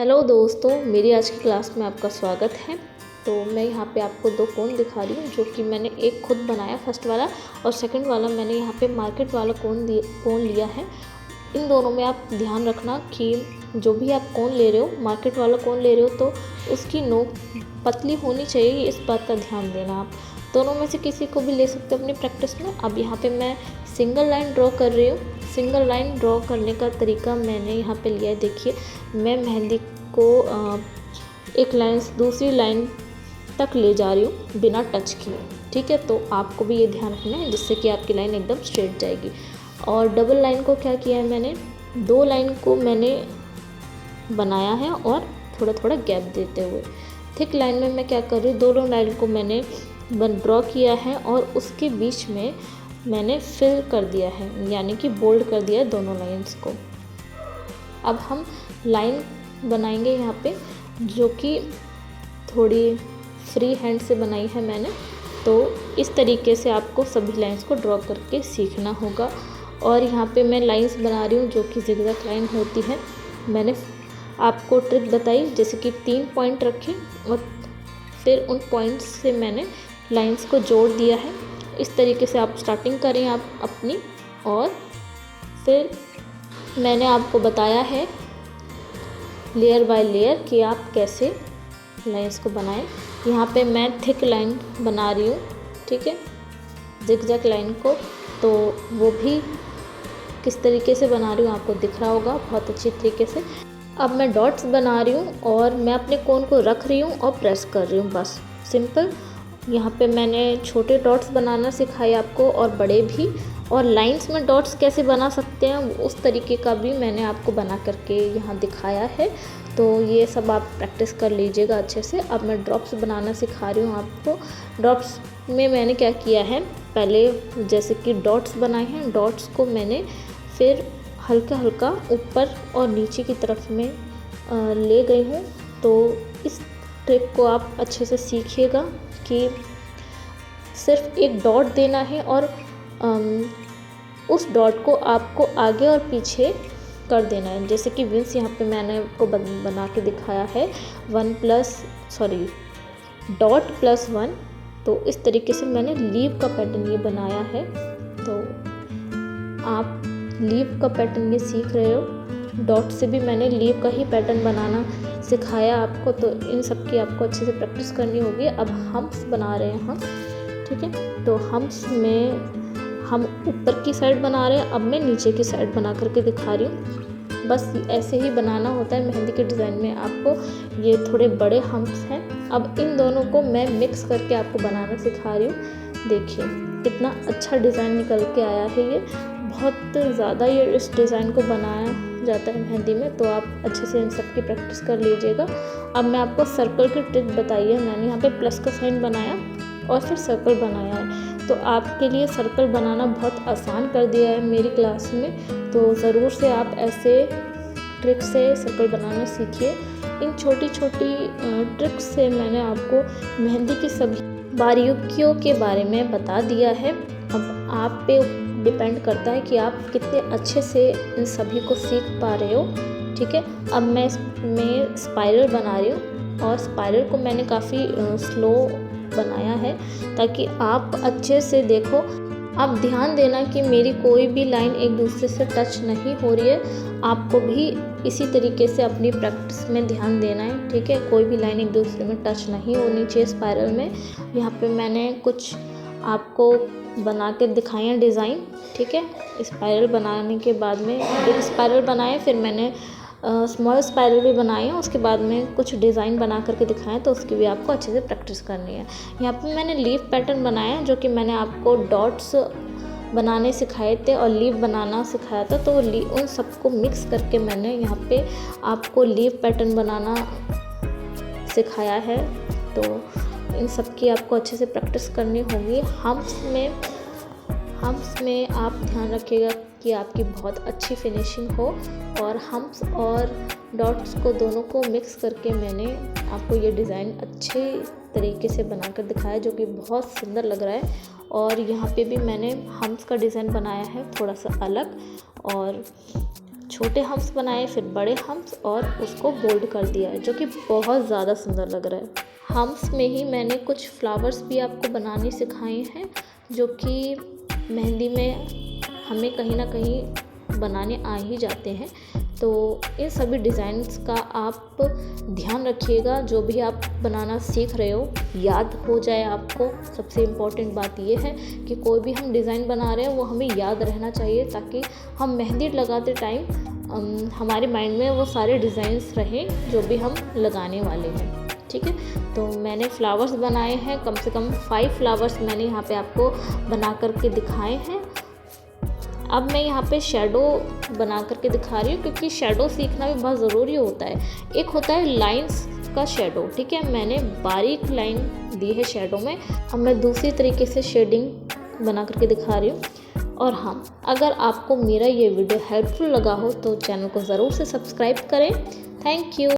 Hello दोस्तों, मेरी आज की क्लास में आपका स्वागत है। तो मैं यहाँ पे आपको दो कोन दिखा रही हूँ जो कि मैंने एक खुद बनाया फर्स्ट वाला, और सेकंड वाला मैंने यहाँ पे मार्केट वाला कोन लिया है। इन दोनों में आप ध्यान रखना कि जो भी आप कोन ले रहे हो, मार्केट वाला कोन ले रहे हो तो उसकी नोक पतली होनी चाहिए, इस बात का ध्यान देना। आप दोनों में से किसी को भी ले सकते हो अपनी प्रैक्टिस में। अब यहाँ पे मैं सिंगल लाइन ड्रॉ कर रही हूँ। सिंगल लाइन ड्रॉ करने का तरीका मैंने यहाँ पे लिया है। देखिए, मैं मेहंदी को एक लाइन से दूसरी लाइन तक ले जा रही हूँ बिना टच किए, ठीक है। तो आपको भी ये ध्यान रखना है जिससे कि आपकी लाइन एकदम स्ट्रेट जाएगी। और डबल लाइन को क्या किया है, मैंने दो लाइन को मैंने बनाया है और थोड़ा थोड़ा गैप देते हुए। थिक लाइन में मैं क्या कर रही हूँ, दोनों लाइन को मैंने ड्रॉ किया है और उसके बीच में मैंने फिल कर दिया है, यानी कि बोल्ड कर दिया है दोनों लाइंस को। अब हम लाइन बनाएंगे यहाँ पे, जो कि थोड़ी फ्री हैंड से बनाई है मैंने। तो इस तरीके से आपको सभी लाइंस को ड्रॉ करके सीखना होगा। और यहाँ पे मैं लाइंस बना रही हूँ जो कि जिगजैग लाइन होती है। मैंने आपको ट्रिक बताई, जैसे कि 3 पॉइंट रखे और फिर उन पॉइंट्स से मैंने लाइंस को जोड़ दिया है। इस तरीके से आप स्टार्टिंग करें आप अपनी, और फिर मैंने आपको बताया है लेयर बाय लेयर कि आप कैसे लाइंस को बनाएं। यहाँ पे मैं थिक लाइन बना रही हूँ, ठीक है, जिगजैग लाइन को। तो वो भी किस तरीके से बना रही हूँ आपको दिख रहा होगा बहुत अच्छी तरीके से। अब मैं डॉट्स बना रही हूँ और मैं अपने कोन को रख रही हूँ और प्रेस कर रही हूँ, बस सिंपल। यहाँ पे मैंने छोटे डॉट्स बनाना सिखाए आपको और बड़े भी, और लाइंस में डॉट्स कैसे बना सकते हैं उस तरीके का भी मैंने आपको बना करके यहाँ दिखाया है। तो ये सब आप प्रैक्टिस कर लीजिएगा अच्छे से। अब मैं ड्रॉप्स बनाना सिखा रही हूँ आपको। ड्रॉप्स में मैंने क्या किया है, पहले जैसे कि डॉट्स बनाए हैं, डॉट्स को मैंने फिर हल्का हल्का ऊपर और नीचे की तरफ में ले गई हूँ। तो इस ट्रिक को आप अच्छे से सीखिएगा कि सिर्फ एक डॉट देना है और उस डॉट को आपको आगे और पीछे कर देना है। जैसे कि विंग्स यहाँ पे मैंने आपको बना के दिखाया है, डॉट प्लस 1। तो इस तरीके से मैंने लीव का पैटर्न ये बनाया है। तो आप लीव का पैटर्न ये सीख रहे हो, डॉट से भी मैंने लीव का ही पैटर्न बनाना सिखाया आपको। तो इन सब की आपको अच्छे से प्रैक्टिस करनी होगी। अब हम्प्स बना रहे हैं हम, ठीक है। तो हम्प्स में हम ऊपर की साइड बना रहे हैं, अब मैं नीचे की साइड बना करके दिखा रही हूँ। बस ऐसे ही बनाना होता है मेहंदी के डिज़ाइन में आपको। ये थोड़े बड़े हम्प्स हैं। अब इन दोनों को मैं मिक्स करके आपको बनाना सिखा रही हूँ। देखिए कितना अच्छा डिज़ाइन निकल के आया है। ये बहुत ज़्यादा ये इस डिज़ाइन को बनाया जाता है मेहंदी में। तो आप अच्छे से इन सब की प्रैक्टिस कर लीजिएगा। अब मैं आपको सर्कल की ट्रिक बताई है। मैंने यहाँ पे प्लस का साइन बनाया और फिर सर्कल बनाया है। तो आपके लिए सर्कल बनाना बहुत आसान कर दिया है मेरी क्लास में। तो ज़रूर से आप ऐसे ट्रिक से सर्कल बनाना सीखिए। इन छोटी छोटी ट्रिक्स से मैंने आपको मेहंदी की सभी बारीकियों के बारे में बता दिया है। अब आप पे डिपेंड करता है कि आप कितने अच्छे से इन सभी को सीख पा रहे हो, ठीक है। अब मैं इसमें स्पाइरल बना रही हूँ और स्पाइरल को मैंने काफ़ी स्लो बनाया है ताकि आप अच्छे से देखो। आप ध्यान देना कि मेरी कोई भी लाइन एक दूसरे से टच नहीं हो रही है। आपको भी इसी तरीके से अपनी प्रैक्टिस में ध्यान देना है, ठीक है। कोई भी लाइन एक दूसरे में टच नहीं होनी चाहिए स्पाइरल में। यहाँ पे मैंने कुछ आपको बना के दिखाए हैं डिज़ाइन, ठीक है। स्पाइरल बनाने के बाद में एक स्पाइरल बनाए, फिर मैंने स्मॉल स्पाइरल भी बनाए हैं। उसके बाद में कुछ डिज़ाइन बना करके दिखाएं, तो उसकी भी आपको अच्छे से प्रैक्टिस करनी है। यहाँ पे मैंने लीफ पैटर्न बनाया है, जो कि मैंने आपको डॉट्स बनाने सिखाए थे और लीफ बनाना सिखाया था। तो उन सबको मिक्स करके मैंने यहाँ पे आपको लीफ पैटर्न बनाना सिखाया है। तो इन सब की आपको अच्छे से प्रैक्टिस करनी होगी। हम्प्स में आप ध्यान रखिएगा कि आपकी बहुत अच्छी फिनिशिंग हो। और हम्प्स और डॉट्स को दोनों को मिक्स करके मैंने आपको ये डिज़ाइन अच्छे तरीके से बनाकर दिखाया, जो कि बहुत सुंदर लग रहा है। और यहाँ पे भी मैंने हम्प्स का डिज़ाइन बनाया है थोड़ा सा अलग, और छोटे हम्स बनाए, फिर बड़े हम्स और उसको बोल्ड कर दिया है, जो कि बहुत ज़्यादा सुंदर लग रहा है। हम्स में ही मैंने कुछ फ्लावर्स भी आपको बनाने सिखाए हैं, जो कि मेहंदी में हमें कहीं ना कहीं बनाने आ ही जाते हैं। तो इन सभी डिज़ाइंस का आप ध्यान रखिएगा, जो भी आप बनाना सीख रहे हो याद हो जाए आपको। सबसे इम्पॉर्टेंट बात ये है कि कोई भी हम डिज़ाइन बना रहे हैं वो हमें याद रहना चाहिए, ताकि हम मेहंदी लगाते टाइम हमारे माइंड में वो सारे डिज़ाइंस रहें जो भी हम लगाने वाले हैं। ठीक है, तो मैंने फ्लावर्स बनाए हैं, कम से कम 5 फ्लावर्स मैंने यहाँ पे आपको बना करके दिखाए हैं। अब मैं यहाँ पे शेडो बना करके दिखा रही हूँ, क्योंकि शेडो सीखना भी बहुत ज़रूरी होता है। एक होता है लाइंस का शेडो, ठीक है, मैंने बारीक लाइन दी है शेडो में। अब मैं दूसरी तरीके से शेडिंग बना करके दिखा रही हूँ। और हाँ, अगर आपको मेरा ये वीडियो हेल्पफुल लगा हो तो चैनल को ज़रूर से सब्सक्राइब करें। Thank you.